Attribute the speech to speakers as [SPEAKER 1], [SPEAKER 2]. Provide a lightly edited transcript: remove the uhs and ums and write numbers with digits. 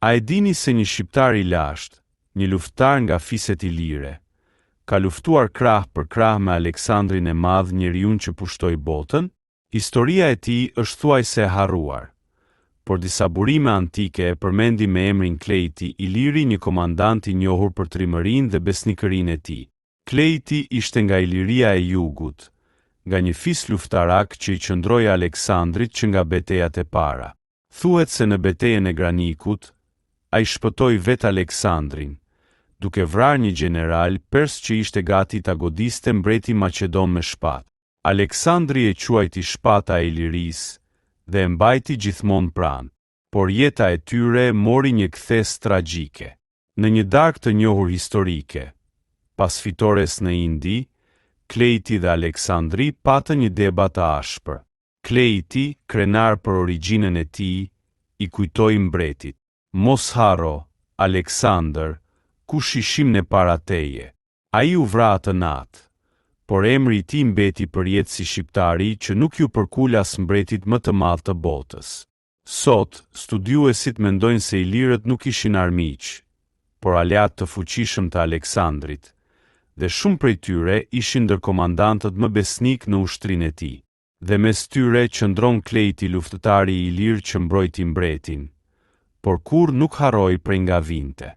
[SPEAKER 1] A e dini se një shqiptar I lashtë, një lufttar nga fiset ilire, ka luftuar krah për krah me Aleksandrin e Madh, njeriun që pushtoi botën? Historia e tij është thuajse e harruar, por disa burime antike e përmendin me emrin Klejti Iliri, një komandant I njohur për trimërinë dhe besnikërinë e tij. Klejti ishte nga Iliria e Jugut, nga një fis luftarak që I qëndroi Aleksandrit që nga betejat e para. Thuhet se në betejën e Granikut, ai shpëtoi vetë Aleksandrin, duke vrarë një general pers që ishte gati ta godiste mbretin Maqedon me shpatë. Aleksandri e quajti shpata e Ilirisë dhe e mbajti gjithmonë pranë, por jeta e tyre mori një kthes tragjike. Në një darkë të njohur historike, pas fitores në Indi, Klejti dhe Aleksandri patën një debat të ashpër. Klejti, krenar për origjinën e tij, I kujtoi mbretit: "Mos harro, Aleksandër, kush ishim ne para teje." Ai u vra atë natë, por emri I tij mbeti përjetë si shqiptari që nuk ju përkul as mbretit më të madh të botës. Sot, studiuesit mendojnë se ilirët nuk ishin armiq, por aleat të fuqishëm të Aleksandrit, dhe shumë prej tyre ishin ndër komandantët më besnik në ushtrinë e tij. Dhe mes tyre qëndron Klejti, luftëtari I ilir që mbrojti mbretin, por kur nuk harroi prej nga vinte.